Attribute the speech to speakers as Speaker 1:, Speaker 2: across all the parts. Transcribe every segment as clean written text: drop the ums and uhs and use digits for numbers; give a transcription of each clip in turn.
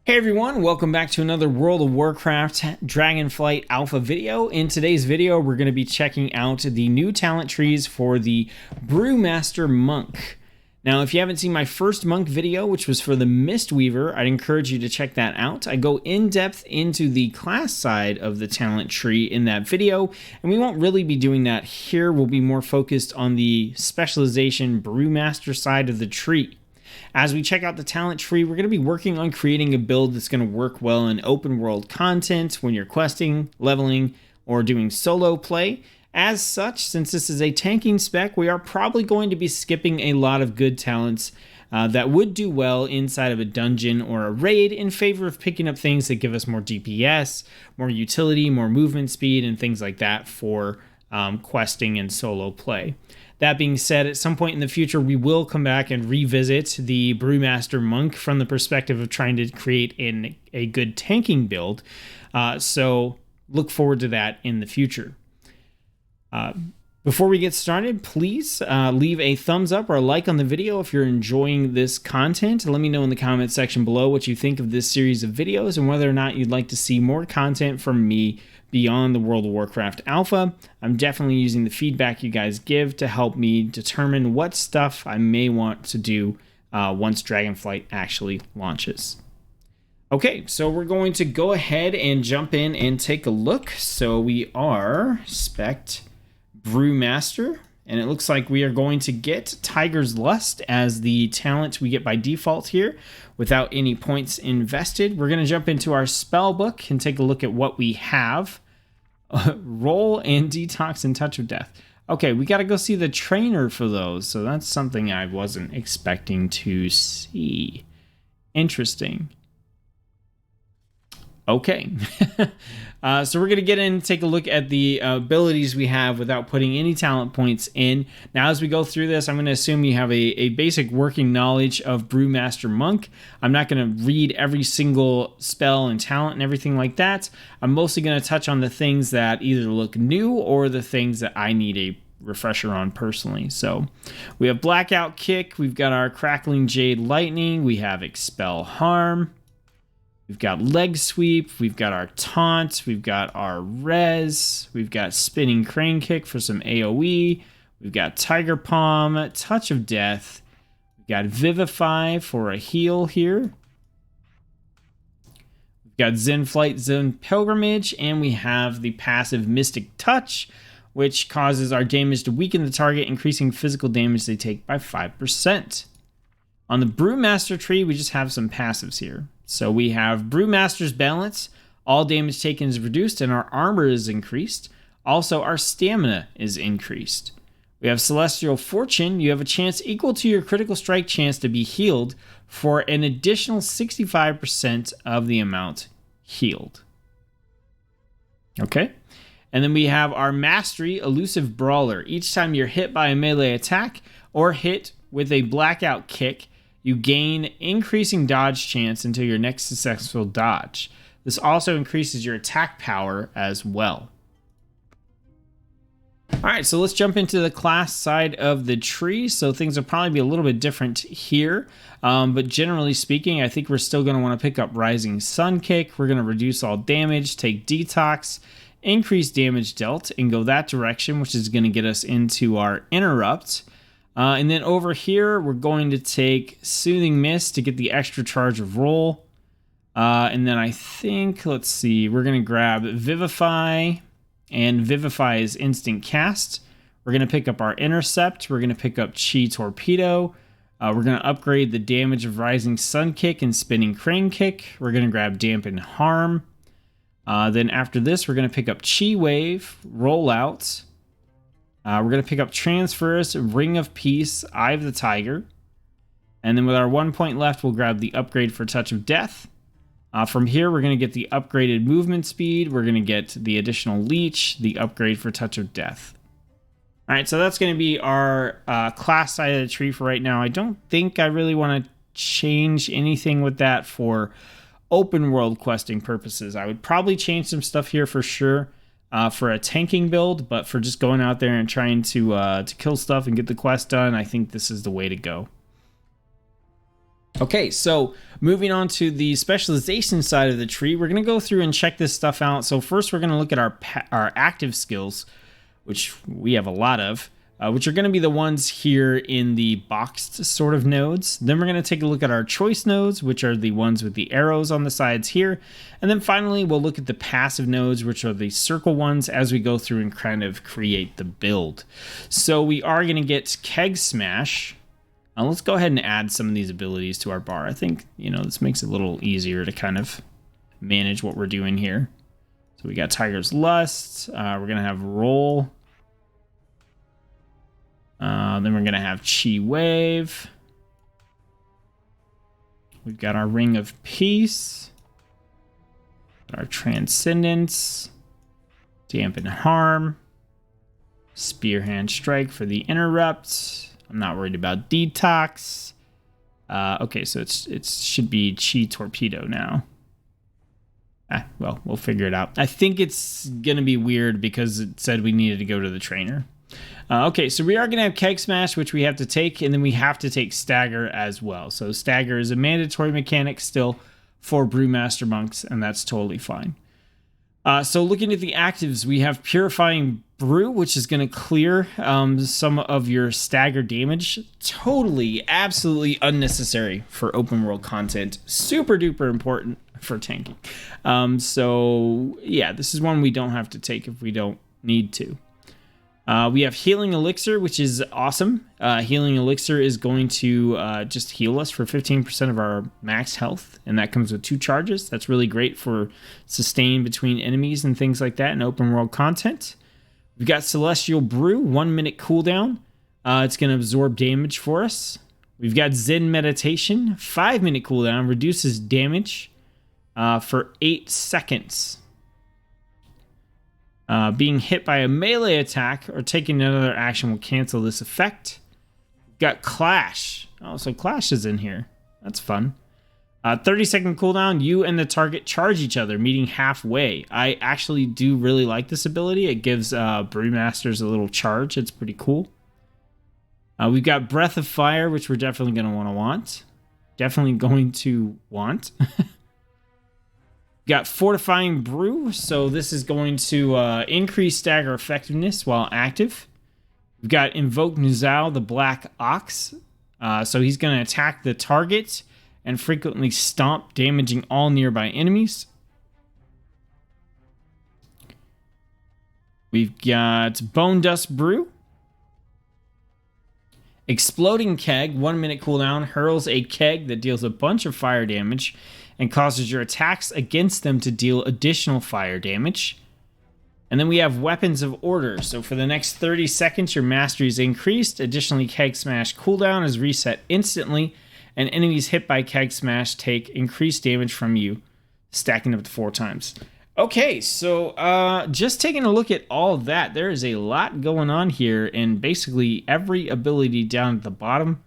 Speaker 1: Hey everyone, welcome back to another World of Warcraft Dragonflight Alpha video. In today's video, we're going to be checking out the new talent trees for the Brewmaster Monk. Now, if you haven't seen my first Monk video, which was for the Mistweaver, I'd encourage you to check that out. I go in depth into the class side of the talent tree in that video, and we won't really be doing that here. We'll be more focused on the Specialization Brewmaster side of the tree. As we check out the talent tree, we're going to be working on creating a build that's going to work well in open world content when you're questing, leveling, or doing solo play. As such, since this is a tanking spec, we are probably going to be skipping a lot of good talents that would do well inside of a dungeon or a raid in favor of picking up things that give us more DPS, more utility, more movement speed, and things like that for questing and solo play. That being said, at some point in the future, we will come back and revisit the Brewmaster Monk from the perspective of trying to create a good tanking build. So look forward to that in the future. Before we get started, please leave a thumbs up or a like on the video if you're enjoying this content. Let me know in the comments section below what you think of this series of videos and whether or not you'd like to see more content from me beyond the World of Warcraft Alpha. I'm definitely using the feedback you guys give to help me determine what stuff I may want to do once Dragonflight actually launches. Okay, so we're going to go ahead and jump in and take a look. So we are spec'd Brewmaster, and it looks like we are going to get Tiger's Lust as the talent we get by default here without any points invested. We're going to jump into our spell book and take a look at what we have. Roll and Detox and Touch of Death. Okay, we got to go see the trainer for those, so that's something I wasn't expecting to see. Interesting. Okay. So we're going to get in and take a look at the abilities we have without putting any talent points in. Now, as we go through this, I'm going to assume you have a basic working knowledge of Brewmaster Monk. I'm not going to read every single spell and talent and everything like that. I'm mostly going to touch on the things that either look new or the things that I need a refresher on personally. So we have Blackout Kick. We've got our Crackling Jade Lightning. We have Expel Harm. We've got Leg Sweep, we've got our Taunt, we've got our Res, we've got Spinning Crane Kick for some AoE, we've got Tiger Palm, Touch of Death, we've got Vivify for a heal here, we've got Zen Flight, Zen Pilgrimage, and we have the passive Mystic Touch, which causes our damage to weaken the target, increasing physical damage they take by 5%. On the Brewmaster tree, we just have some passives here. So we have Brewmaster's Balance, all damage taken is reduced and our armor is increased. Also, our stamina is increased. We have Celestial Fortune, you have a chance equal to your critical strike chance to be healed for an additional 65% of the amount healed. Okay, and then we have our Mastery, Elusive Brawler. Each time you're hit by a melee attack or hit with a Blackout Kick, you gain increasing dodge chance until your next successful dodge. This also increases your attack power as well. Alright, so let's jump into the class side of the tree. So things will probably be a little bit different here. But generally speaking, I think we're still going to want to pick up Rising Sun Kick. We're going to reduce all damage, take Detox, increase damage dealt, and go that direction, which is going to get us into our Interrupt. And then over here, we're going to take Soothing Mist to get the extra charge of roll. And then I think, let's see, we're going to grab Vivify, and Vivify is instant cast. We're going to pick up our Intercept. We're going to pick up Chi Torpedo. We're going to upgrade the damage of Rising Sun Kick and Spinning Crane Kick. We're going to grab Dampen Harm. Then after this, we're going to pick up Chi Wave, Rollout. We're going to pick up Transfers, Ring of Peace, Eye of the Tiger. And then with our 1 point left, we'll grab the upgrade for Touch of Death. From here, we're going to get the upgraded movement speed. We're going to get the additional Leech, the upgrade for Touch of Death. All right, so that's going to be our class side of the tree for right now. I don't think I really want to change anything with that for open world questing purposes. I would probably change some stuff here for sure. For a tanking build, but for just going out there and trying to kill stuff and get the quest done, I think this is the way to go. Okay, so moving on to the specialization side of the tree, we're going to go through and check this stuff out. So first, we're going to look at our active skills, which we have a lot of, which are going to be the ones here in the boxed sort of nodes. Then we're going to take a look at our choice nodes, which are the ones with the arrows on the sides here. And then finally, we'll look at the passive nodes, which are the circle ones, as we go through and kind of create the build. So we are going to get Keg Smash. Let's go ahead and add some of these abilities to our bar. I think, this makes it a little easier to kind of manage what we're doing here. So we got Tiger's Lust. We're going to have Roll. Then we're going to have Chi Wave. We've got our Ring of Peace. Our Transcendence. Dampen Harm. Spearhand Strike for the Interrupt. I'm not worried about Detox. Okay, so it should be Chi Torpedo now. Well, we'll figure it out. I think it's going to be weird because it said we needed to go to the trainer. Okay, so we are going to have Keg Smash, which we have to take, and then we have to take Stagger as well. So Stagger is a mandatory mechanic still for Brewmaster monks, and that's totally fine. So looking at the actives, we have Purifying Brew, which is going to clear some of your stagger damage. Totally, absolutely unnecessary for open world content. Super duper important for tanking. So yeah, this is one we don't have to take if we don't need to. We have Healing Elixir, which is awesome. Healing Elixir is going to just heal us for 15% of our max health, and that comes with 2 charges. That's really great for sustain between enemies and things like that in open world content. We've got Celestial Brew, 1 minute cooldown. It's going to absorb damage for us. We've got Zen Meditation, 5 minute cooldown, reduces damage for 8 seconds. Being hit by a melee attack or taking another action will cancel this effect. We've got Clash. Oh, so Clash is in here. That's fun. 30-second cooldown. You and the target charge each other, meeting halfway. I actually do really like this ability. It gives Brewmasters a little charge. It's pretty cool. We've got Breath of Fire, which we're definitely going to want. Definitely going to want. Got Fortifying Brew, so this is going to increase stagger effectiveness while active. We've got Invoke Nuzao, the Black Ox. So he's going to attack the target and frequently stomp, damaging all nearby enemies. We've got Bone Dust Brew. Exploding Keg, 1 minute cooldown, hurls a keg that deals a bunch of fire damage and causes your attacks against them to deal additional fire damage. And then we have Weapons of Order. So for the next 30 seconds, your mastery is increased. Additionally, Keg Smash cooldown is reset instantly, and enemies hit by Keg Smash take increased damage from you, stacking up to 4 times. Okay, so just taking a look at all of that, there is a lot going on here, and basically every ability down at the bottom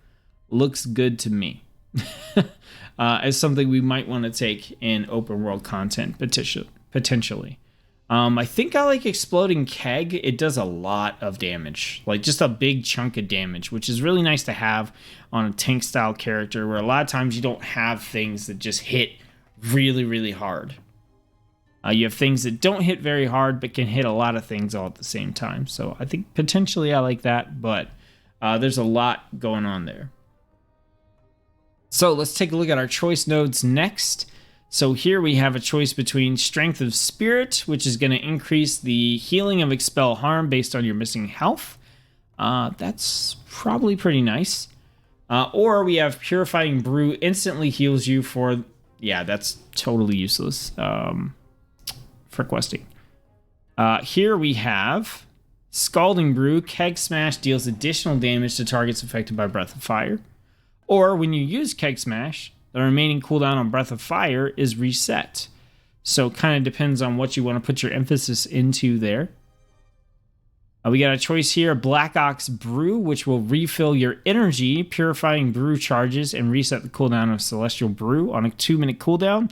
Speaker 1: looks good to me. As something we might want to take in open world content, potentially. I think I like Exploding Keg. It does a lot of damage, like just a big chunk of damage, which is really nice to have on a tank style character where a lot of times you don't have things that just hit really, really hard. You have things that don't hit very hard but can hit a lot of things all at the same time. So I think potentially I like that, but there's a lot going on there. So let's take a look at our choice nodes next. So here we have a choice between Strength of Spirit, which is going to increase the healing of Expel Harm based on your missing health. That's probably pretty nice. Or we have Purifying Brew, instantly heals you for... Yeah, that's totally useless for questing. Here we have Scalding Brew, Keg Smash deals additional damage to targets affected by Breath of Fire. Or when you use Keg Smash, the remaining cooldown on Breath of Fire is reset. So it kind of depends on what you want to put your emphasis into there. We got a choice here, Black Ox Brew, which will refill your energy, Purifying Brew charges, and reset the cooldown of Celestial Brew on a 2-minute cooldown.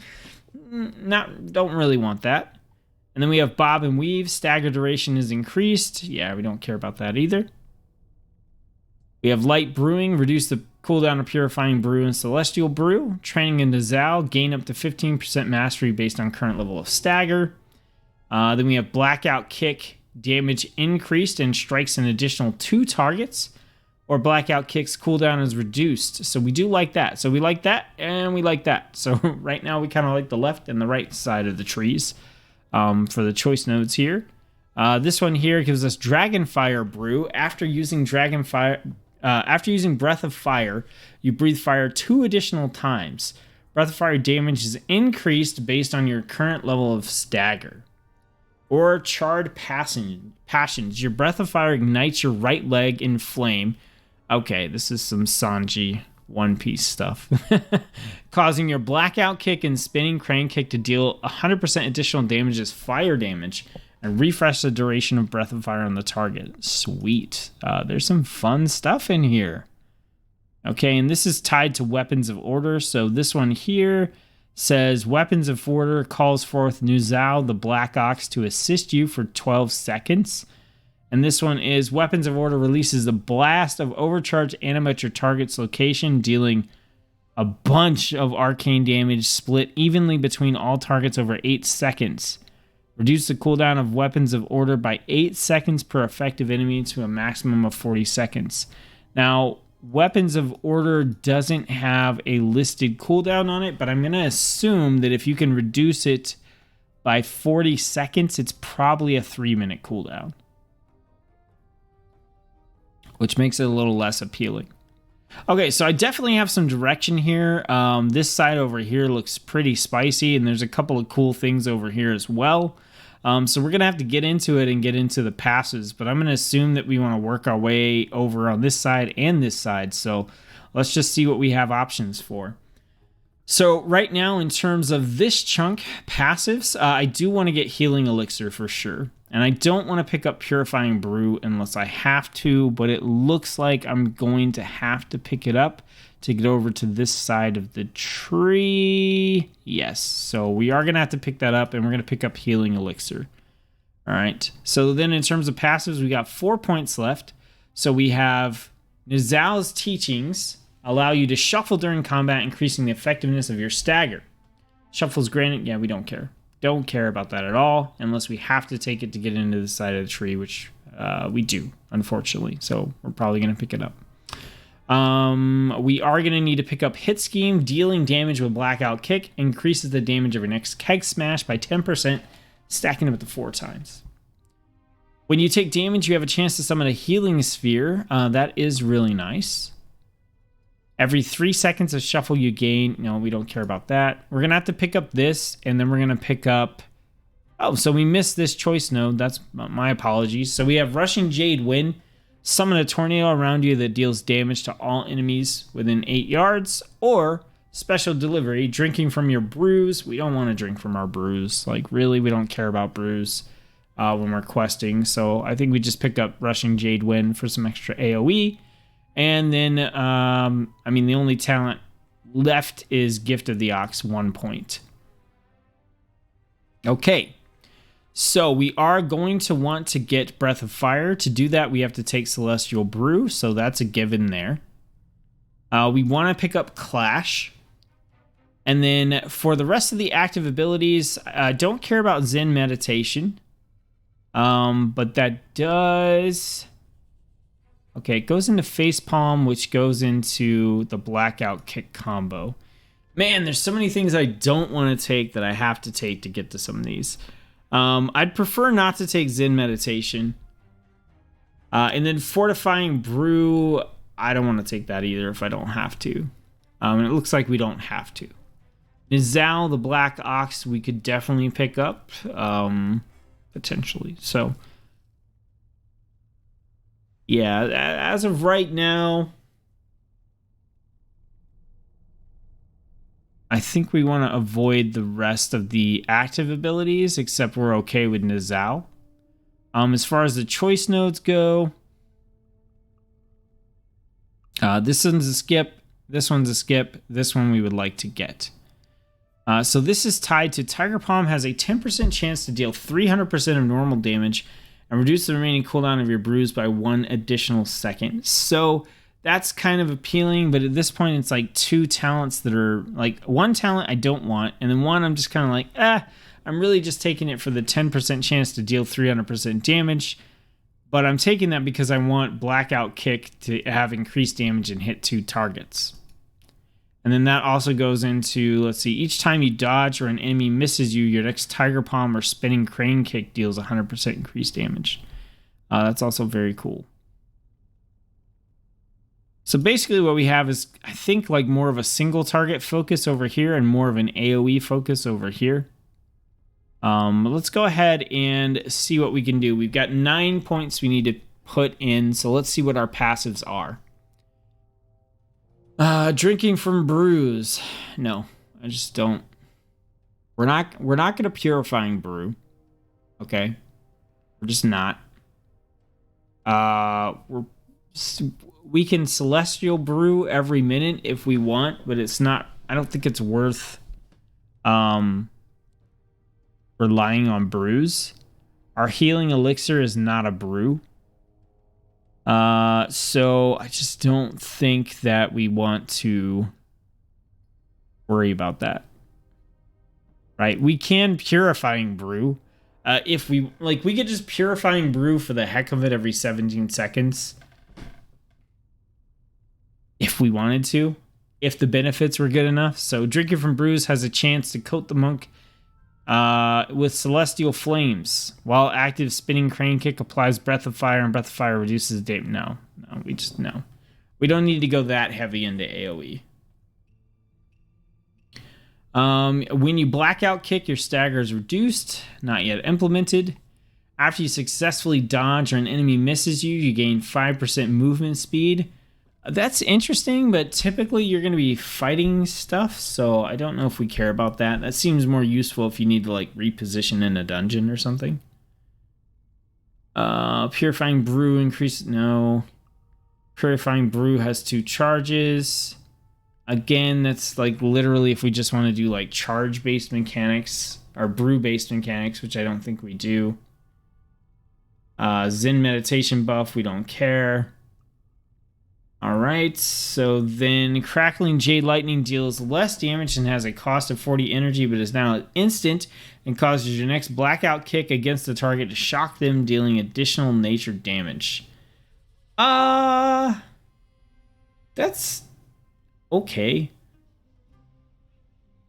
Speaker 1: Don't really want that. And then we have Bob and Weave, stagger duration is increased. Yeah, we don't care about that either. We have Light Brewing, reduce the Cooldown of Purifying Brew and Celestial Brew. Training in Nizal, gain up to 15% mastery based on current level of stagger. Then we have Blackout Kick, damage increased and strikes an additional 2 targets. Or Blackout Kick's cooldown is reduced. So we do like that. So we like that and we like that. So right now we kind of like the left and the right side of the trees for the choice nodes here. This one here gives us Dragonfire Brew. After using Breath of Fire, you breathe fire 2 additional times. Breath of Fire damage is increased based on your current level of stagger. Or Charred Passions. Your Breath of Fire ignites your right leg in flame. Okay, this is some Sanji One Piece stuff. Causing your Blackout Kick and Spinning Crane Kick to deal 100% additional damage as fire damage. And refresh the duration of Breath of Fire on the target. Sweet. There's some fun stuff in here. Okay, and this is tied to Weapons of Order. So this one here says, Weapons of Order calls forth Nuzal, the Black Ox, to assist you for 12 seconds. And this one is, Weapons of Order releases the blast of overcharged anim at your target's location, dealing a bunch of arcane damage split evenly between all targets over 8 seconds. Reduce the cooldown of Weapons of Order by 8 seconds per effective enemy to a maximum of 40 seconds. Now, Weapons of Order doesn't have a listed cooldown on it, but I'm going to assume that if you can reduce it by 40 seconds, it's probably a 3-minute cooldown, which makes it a little less appealing. Okay, so I definitely have some direction here. This side over here looks pretty spicy, and there's a couple of cool things over here as well. So we're going to have to get into it and get into the passes, but I'm going to assume that we want to work our way over on this side and this side. So let's just see what we have options for. So right now, in terms of this chunk, passives, I do want to get Healing Elixir for sure. And I don't want to pick up Purifying Brew unless I have to, but it looks like I'm going to have to pick it up to get over to this side of the tree. Yes, so we are going to have to pick that up, and we're going to pick up Healing Elixir. All right, so then in terms of passives, we got 4 points left. So we have Nizal's Teachings allow you to shuffle during combat, increasing the effectiveness of your stagger. Shuffles granted, yeah, we don't care. Don't care about that at all, unless we have to take it to get into the side of the tree, which we do, unfortunately. So we're probably going to pick it up. We are going to need to pick up Hit Scheme. Dealing damage with Blackout Kick increases the damage of your next Keg Smash by 10%, stacking up to 4 times. When you take damage, you have a chance to summon a Healing Sphere. That is really nice. Every 3 seconds of shuffle you gain. No, we don't care about that. We're going to have to pick up this, and then we're going to pick up... Oh, so we missed this choice node. That's my apologies. So we have Rushing Jade Wind. Summon a tornado around you that deals damage to all enemies within 8 yards. Or Special Delivery, drinking from your brews. We don't want to drink from our brews. Like, really, we don't care about brews when we're questing. So I think we just pick up Rushing Jade Wind for some extra AoE. And then, I mean, the only talent left is Gift of the Ox, 1 point. Okay. So we are going to want to get Breath of Fire. To do that, we have to take Celestial Brew. So that's a given there. We want to pick up Clash. And then for the rest of the active abilities, I don't care about Zen Meditation. But that does... Okay, it goes into Facepalm, which goes into the Blackout Kick combo. Man, there's so many things I don't want to take that I have to take to get to some of these. I'd prefer not to take Zen Meditation. And then Fortifying Brew, I don't want to take that either if I don't have to. And it looks like we don't have to. Nizal, the Black Ox, we could definitely pick up, potentially. So... yeah, as of right now, I think we want to avoid the rest of the active abilities, except we're okay with Nizal. As far as the choice nodes go, this one's a skip, this one's a skip, this one we would like to get. So this is tied to Tiger Palm has a 10% chance to deal 300% of normal damage and reduce the remaining cooldown of your brews by 1 additional second. So that's kind of appealing, but at this point it's like 2 talents that are like, 1 talent I don't want, and then 1 I'm just kind of like, I'm really just taking it for the 10% chance to deal 300% damage, but I'm taking that because I want Blackout Kick to have increased damage and hit 2 targets. And then that also goes into, let's see, each time you dodge or an enemy misses you, your next Tiger Palm or Spinning Crane Kick deals 100% increased damage. That's also very cool. So basically what we have is, I think, like more of a single target focus over here and more of an AoE focus over here. Let's go ahead and see what we can do. We've got 9 points we need to put in, so let's see what our passives are. Drinking from brews. No, I just don't. We're not going to Purifying Brew. Okay? We're just not. We can Celestial Brew every minute if we want, but it's not, I don't think it's worth relying on brews. Our Healing Elixir is not a brew. So I just don't think that we want to worry about that. Right? We can Purifying Brew. If we, like, we could just Purifying Brew for the heck of it every 17 seconds. If we wanted to, if the benefits were good enough. So Drinking from Brews has a chance to coat the monk with Celestial Flames. While active, Spinning Crane Kick applies Breath of Fire, and Breath of Fire reduces damage. No. We don't need to go that heavy into AoE. When you Blackout Kick, your stagger is reduced. Not yet implemented. After you successfully dodge or an enemy misses you, you gain 5% movement speed. That's interesting, but typically you're going to be fighting stuff, so I don't know if we care about that. That seems more useful if you need to, like, reposition in a dungeon or something. Purifying Brew increases... No. Purifying Brew has 2 charges. Again, that's, like, literally if we just want to do, like, charge-based mechanics, or brew-based mechanics, which I don't think we do. Zen Meditation buff, we don't care. Alright, so then Crackling Jade Lightning deals less damage and has a cost of 40 energy, but is now instant and causes your next Blackout Kick against the target to shock them, dealing additional nature damage. That's okay.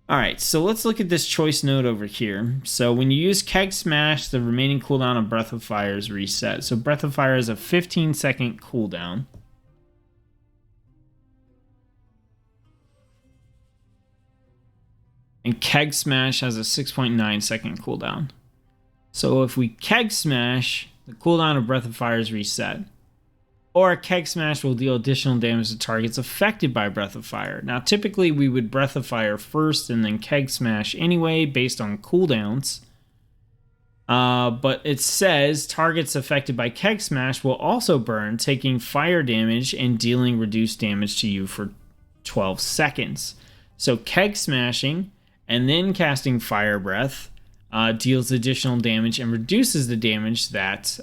Speaker 1: Alright, so let's look at this choice node over here. So when you use Keg Smash, the remaining cooldown of Breath of Fire is reset. So Breath of Fire is a 15-second cooldown. And Keg Smash has a 6.9 second cooldown. So if we Keg Smash, the cooldown of Breath of Fire is reset. Or Keg Smash will deal additional damage to targets affected by Breath of Fire. Now, typically we would Breath of Fire first and then Keg Smash anyway, based on cooldowns. But it says targets affected by Keg Smash will also burn, taking fire damage and dealing reduced damage to you for 12 seconds. So Keg Smashing and then casting Fire Breath deals additional damage and reduces the damage that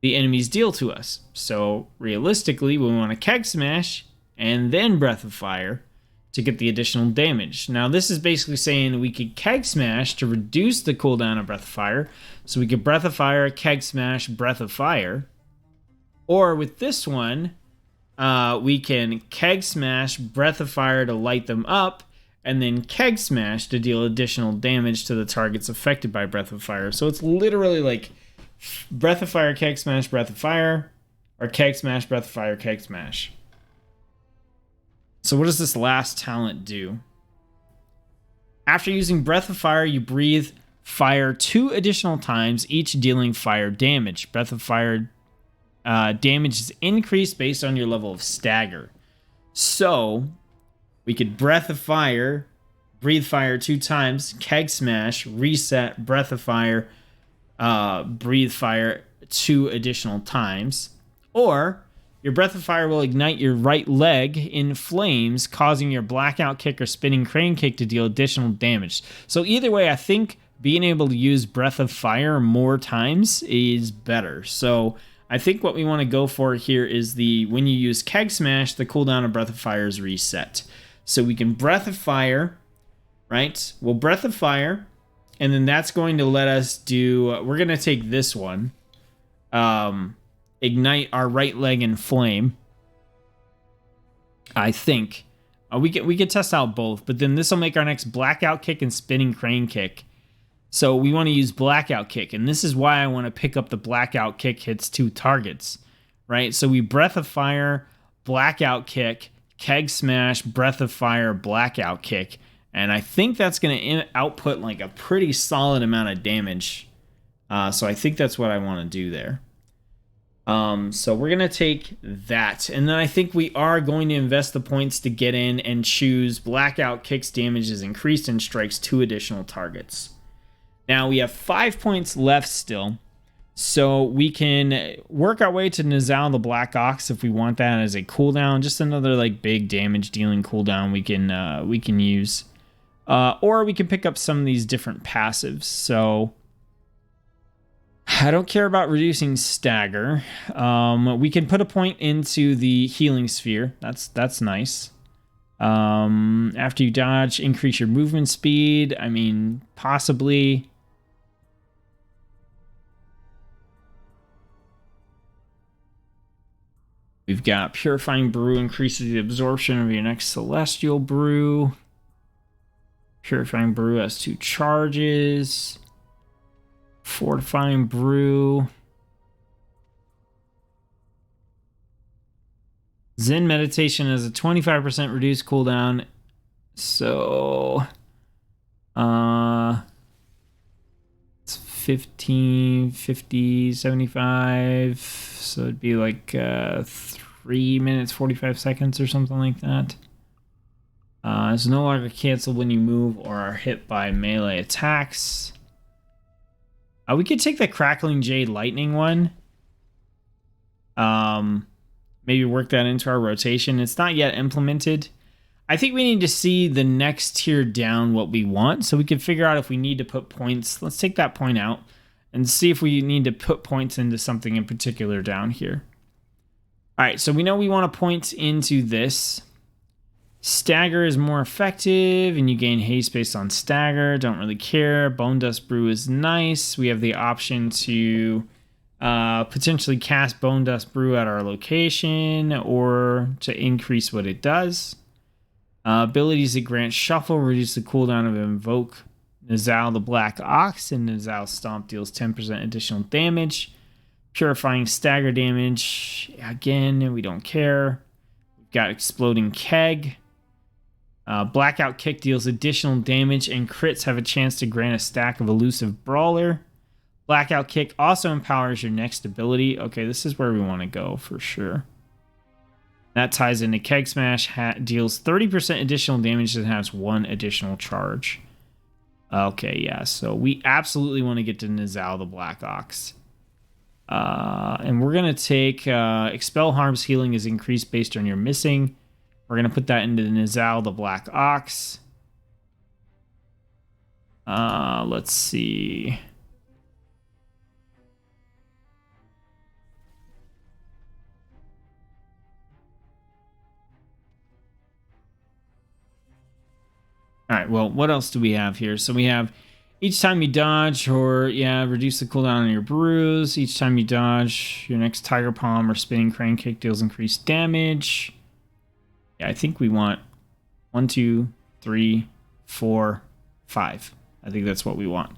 Speaker 1: the enemies deal to us. So realistically, we want to Keg Smash and then Breath of Fire to get the additional damage. Now, this is basically saying we could Keg Smash to reduce the cooldown of Breath of Fire. So we could Breath of Fire, Keg Smash, Breath of Fire. Or with this one, we can Keg Smash, Breath of Fire to light them up, and then Keg Smash to deal additional damage to the targets affected by Breath of Fire. So it's literally like Breath of Fire, Keg Smash, Breath of Fire, or Keg Smash, Breath of Fire, Keg Smash. So what does this last talent do? After using Breath of Fire, you breathe fire 2 additional times, each dealing fire damage. Breath of Fire damage is increased based on your level of stagger. So we could Breath of Fire, breathe fire 2 times, Keg Smash, reset, Breath of Fire, breathe fire 2 additional times. Or your Breath of Fire will ignite your right leg in flames, causing your Blackout Kick or Spinning Crane Kick to deal additional damage. So either way, I think being able to use Breath of Fire more times is better. So I think what we want to go for here is when you use Keg Smash, the cooldown of Breath of Fire is reset. So we can Breath of Fire, right? We'll Breath of Fire, and then that's going to let us do, we're going to take this one, ignite our right leg in flame, I think. We could test out both, but then this will make our next Blackout Kick and Spinning Crane Kick. So we want to use Blackout Kick, and this is why I want to pick up the Blackout Kick hits 2 targets, right? So we Breath of Fire, Blackout Kick, Keg Smash, Breath of Fire, Blackout Kick, and I think that's going to output like a pretty solid amount of damage. So I think that's what I want to do there. So we're going to take that, and then I think we are going to invest the points to get in and choose Blackout Kick's damage is increased and strikes 2 additional targets. Now we have 5 points left still, so we can work our way to Nizal the Black Ox if we want that as a cooldown, just another like big damage dealing cooldown we can use, or we can pick up some of these different passives. So I don't care about reducing stagger. We can put a point into the healing sphere. That's nice. After you dodge, increase your movement speed. I mean, possibly. We've got Purifying Brew increases the absorption of your next Celestial Brew. Purifying Brew has 2 charges. Fortifying Brew. Zen Meditation has a 25% reduced cooldown. So, it's 15, 50, 75. So it'd be like 3 minutes, 45 seconds or something like that. It's no longer canceled when you move or are hit by melee attacks. We could take the Crackling Jade Lightning one. Maybe work that into our rotation. It's not yet implemented. I think we need to see the next tier down what we want, so we can figure out if we need to put points. Let's take that point out and see if we need to put points into something in particular down here. All right, so we know we want to point into this. Stagger is more effective, and you gain haste based on stagger. Don't really care. Bone Dust Brew is nice. We have the option to potentially cast Bone Dust Brew at our location or to increase what it does. Abilities that grant Shuffle reduce the cooldown of Invoke Nizal the Black Ox, and Nizal Stomp deals 10% additional damage. Purifying Stagger damage, again, we don't care. We've got Exploding Keg. Blackout Kick deals additional damage, and crits have a chance to grant a stack of Elusive Brawler. Blackout Kick also empowers your next ability. Okay, this is where we want to go for sure. That ties into Keg Smash, deals 30% additional damage and has 1 additional charge. Okay, yeah, so we absolutely want to get to Nizal the Black Ox. And we're going to take Expel Harm's healing is increased based on your missing. We're going to put that into Nizal the Black Ox. Let's see. All right, well, what else do we have here? So we have each time you dodge or, reduce the cooldown on your brews. Each time you dodge, your next Tiger Palm or Spinning Crane Kick deals increased damage. Yeah, I think we want 1, 2, 3, 4, 5. I think that's what we want.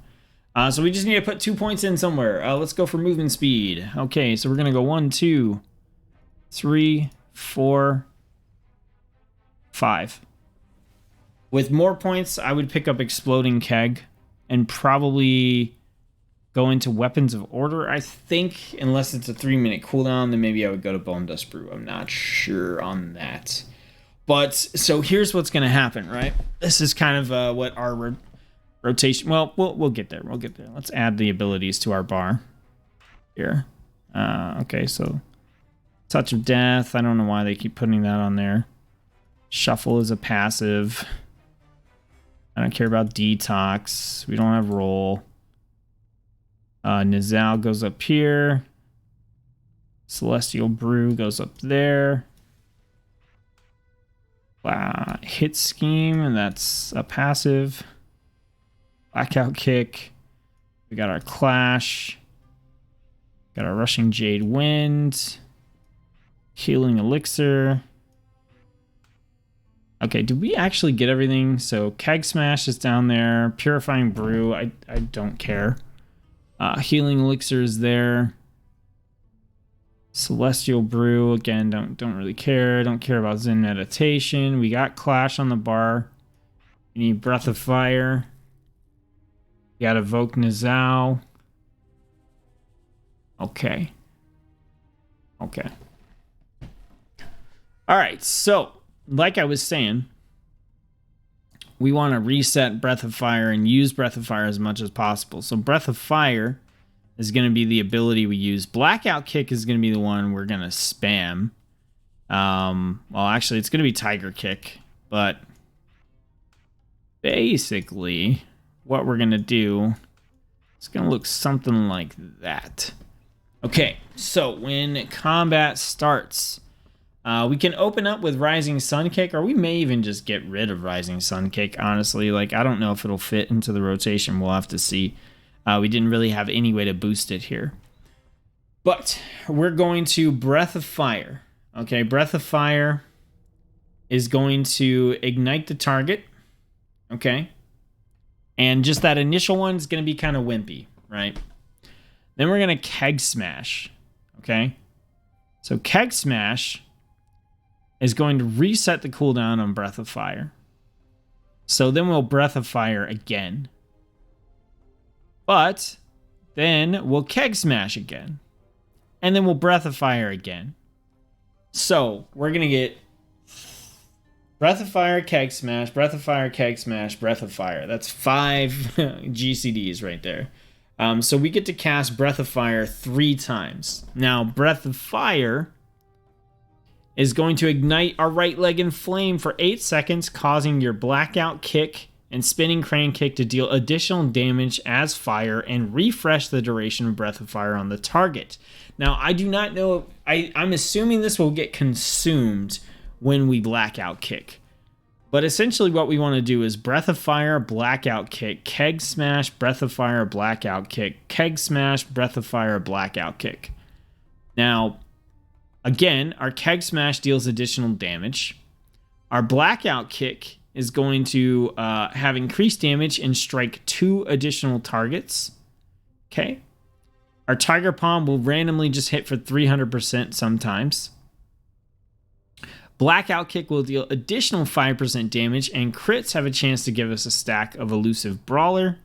Speaker 1: So we just need to put 2 points in somewhere. Let's go for movement speed. Okay, so we're going to go 1, 2, 3, 4, 5. With more points, I would pick up Exploding Keg and probably go into Weapons of Order, I think. Unless it's a 3-minute cooldown, then maybe I would go to Bone Dust Brew. I'm not sure on that. But, so here's what's going to happen, right? This is kind of what our rotation... Well, we'll get there. We'll get there. Let's add the abilities to our bar here. Okay, so Touch of Death. I don't know why they keep putting that on there. Shuffle is a passive. I don't care about Detox. We don't have Roll. Nizal goes up here. Celestial Brew goes up there. Hit Scheme, and that's a passive. Blackout Kick. We got our Clash. Got our Rushing Jade Wind. Healing Elixir. Okay, did we actually get everything? So Keg Smash is down there. Purifying Brew, I don't care. Healing Elixir is there. Celestial Brew, again, don't really care. Don't care about Zen Meditation. We got Clash on the bar. We need Breath of Fire. We got Evoke Nizao. Okay. Okay. Alright, so, like I was saying, we want to reset Breath of Fire and use Breath of Fire as much as possible. So Breath of Fire is going to be the ability we use. Blackout Kick is going to be the one we're going to spam. Well, actually, it's going to be Tiger Kick. But basically, what we're going to do, it's going to look something like that. Okay, so when combat starts, we can open up with Rising Sun Kick, or we may even just get rid of Rising Sun Kick, honestly. Like, I don't know if it'll fit into the rotation. We'll have to see. We didn't really have any way to boost it here. But we're going to Breath of Fire. Okay, Breath of Fire is going to ignite the target. Okay. And just that initial one is going to be kind of wimpy, right? Then we're going to Keg Smash. Okay. So Keg Smash is going to reset the cooldown on Breath of Fire. So then we'll Breath of Fire again. But then we'll Keg Smash again. And then we'll Breath of Fire again. So we're going to get Breath of Fire, Keg Smash, Breath of Fire, Keg Smash, Breath of Fire. That's 5 GCDs right there. So we get to cast Breath of Fire 3 times. Now, Breath of Fire is going to ignite our right leg in flame for 8 seconds, causing your Blackout Kick and Spinning Crane Kick to deal additional damage as fire and refresh the duration of Breath of Fire on the target. Now, I do not know. I'm assuming this will get consumed when we Blackout Kick. But essentially what we want to do is Breath of Fire, Blackout Kick, Keg Smash, Breath of Fire, Blackout Kick, Keg Smash, Breath of Fire, Blackout Kick. Now, again, our Keg Smash deals additional damage. Our Blackout Kick is going to have increased damage and strike 2 additional targets. Okay. Our Tiger Palm will randomly just hit for 300% sometimes. Blackout Kick will deal additional 5% damage, and crits have a chance to give us a stack of Elusive Brawler.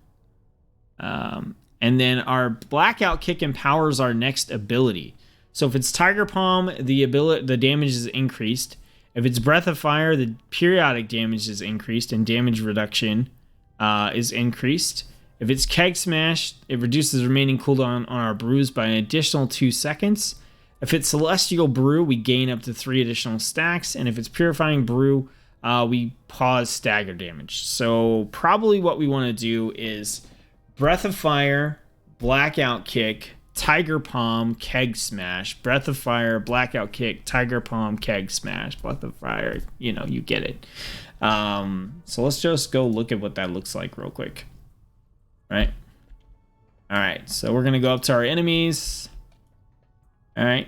Speaker 1: And then our Blackout Kick empowers our next ability. So if it's Tiger Palm, the damage is increased. If it's Breath of Fire, the periodic damage is increased and damage reduction is increased. If it's Keg Smash, it reduces the remaining cooldown on our brews by an additional 2 seconds. If it's Celestial Brew, we gain up to 3 additional stacks. And if it's Purifying Brew, we pause stagger damage. So probably what we want to do is Breath of Fire, Blackout Kick, Tiger Palm, Keg Smash, Breath of Fire, Blackout Kick, Tiger Palm, Keg Smash, Breath of Fire. You know, you get it. So let's just go look at what that looks like real quick. Right? All right, so we're going to go up to our enemies. All right.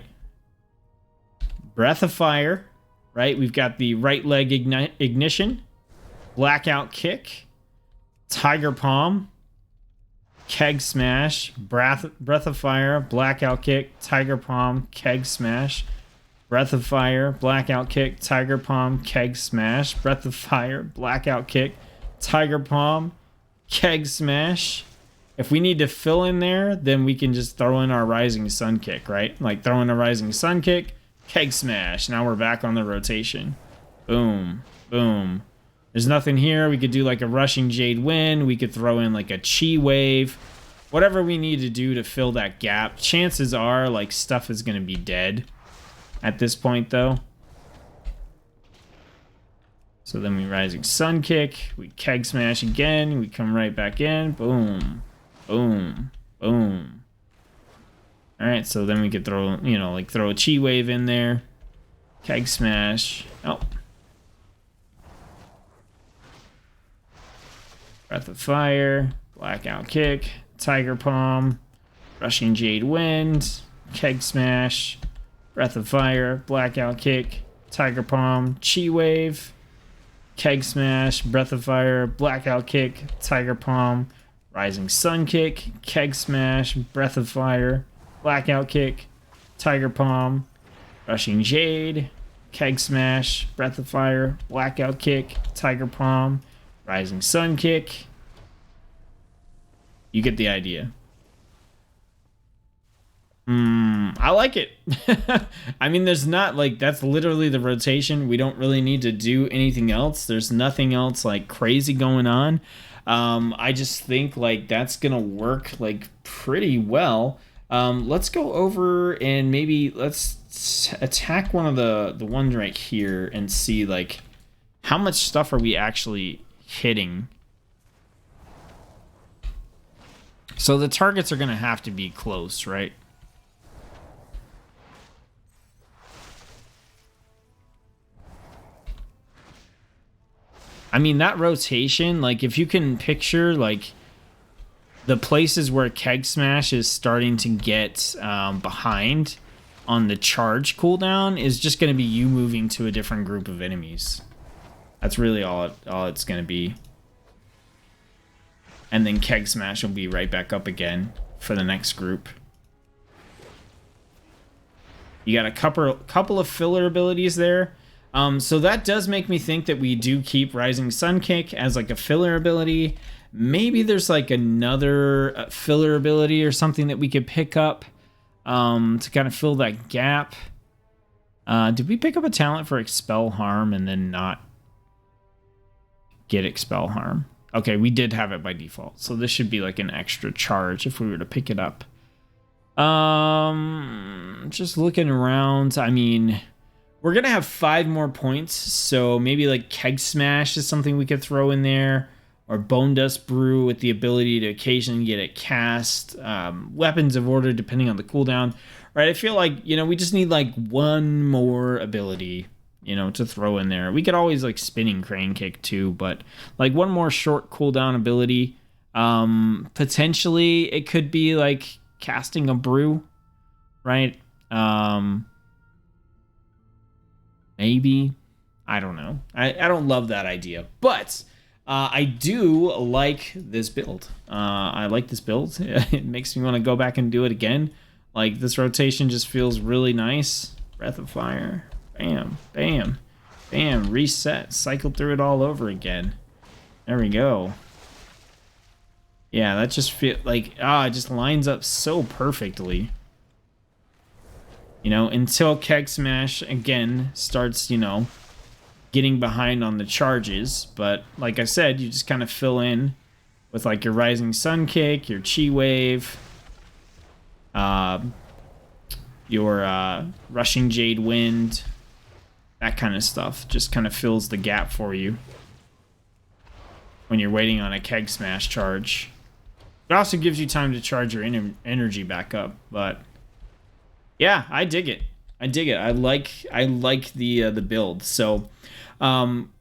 Speaker 1: Breath of Fire, right? We've got the right leg ignition, Blackout Kick, Tiger Palm, Keg Smash, Breath of Fire, Blackout Kick, Tiger Palm, Keg Smash, Breath of Fire, Blackout Kick, Tiger Palm, Keg Smash, Breath of Fire, Blackout Kick, Tiger Palm, Keg Smash. If we need to fill in there, then we can just throw in our Rising Sun Kick, right? Like throw in a Rising Sun Kick, Keg Smash. Now we're back on the rotation. Boom, boom. There's nothing here. We could do like a Rushing Jade Wind. We could throw in like a Chi Wave. Whatever we need to do to fill that gap. Chances are like stuff is going to be dead at this point though. So then we Rising Sun Kick. We Keg Smash again. We come right back in. Boom. Boom. Boom. All right, so then we could throw, you know, like throw a chi wave in there. Keg smash. Oh. Breath of fire. Blackout kick. Tiger palm. Rushing jade wind. Keg smash. Breath of fire. Blackout kick. Tiger palm. Chi wave. Keg smash. Breath of fire. Blackout kick. Tiger palm. Rising sun kick. Keg smash. Breath of fire. Blackout kick. Tiger palm. Rushing jade. Keg smash. Breath of fire. Blackout kick. Tiger palm. Rising sun kick. You get the idea. I like it. I mean, there's not like, that's literally the rotation. We don't really need to do anything else. There's nothing else like crazy going on. I just think like that's gonna work like pretty well. Let's go over and maybe let's attack one of the ones right here and see like how much stuff are we actually hitting. So the targets are gonna have to be close, right? I mean, that rotation, like if you can picture like the places where Keg Smash is starting to get behind on the charge cooldown is just going to be you moving to a different group of enemies. That's really all it's going to be. And then Keg Smash will be right back up again for the next group. You got a couple of filler abilities there. So that does make me think that we do keep Rising Sun Kick as like a filler ability. Maybe there's like another filler ability or something that we could pick up to kind of fill that gap. Did we pick up a talent for Expel Harm and then not get Expel Harm? Okay, we did have it by default. So this should be like an extra charge if we were to pick it up. Just looking around, I mean, we're going to have 5 more points, so maybe like Keg Smash is something we could throw in there, or Bone Dust Brew with the ability to occasionally get it cast, Weapons of Order depending on the cooldown, right? I feel like, you know, we just need like one more ability, you know, to throw in there. We could always like Spinning Crane Kick too, but like one more short cooldown ability. Potentially it could be like casting a brew, right? Maybe. I don't know. I don't love that idea. But I do like this build. I like this build. It makes me want to go back and do it again. Like, this rotation just feels really nice. Breath of Fire. Bam. Bam. Bam. Reset. Cycle through it all over again. There we go. Yeah, that just feels like... it just lines up so perfectly. You know, until Keg Smash, again, starts, you know, getting behind on the charges. But, like I said, you just kind of fill in with, like, your Rising Sun Kick, your Chi Wave, your Rushing Jade Wind, that kind of stuff. Just kind of fills the gap for you when you're waiting on a Keg Smash charge. It also gives you time to charge your energy back up, but... yeah, I dig it. I dig it. I like the build. So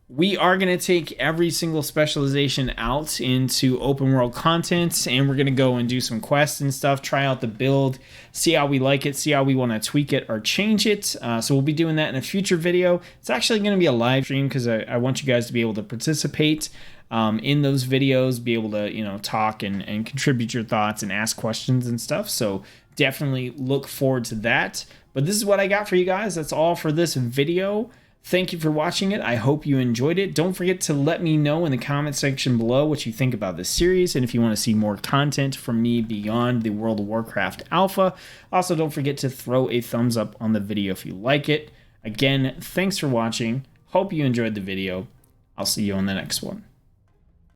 Speaker 1: we are going to take every single specialization out into open world content, and we're going to go and do some quests and stuff, try out the build, see how we like it, see how we want to tweak it or change it. So we'll be doing that in a future video. It's actually going to be a live stream because I want you guys to be able to participate in those videos, be able to, you know, talk and contribute your thoughts and ask questions and stuff. So definitely look forward to that. But this is what I got for you guys. That's all for this video. Thank you for watching it. I hope you enjoyed it. Don't forget to let me know in the comment section below what you think about this series and if you want to see more content from me beyond the World of Warcraft Alpha. Also, don't forget to throw a thumbs up on the video if you like it. Again, thanks for watching. Hope you enjoyed the video. I'll see you on the next one.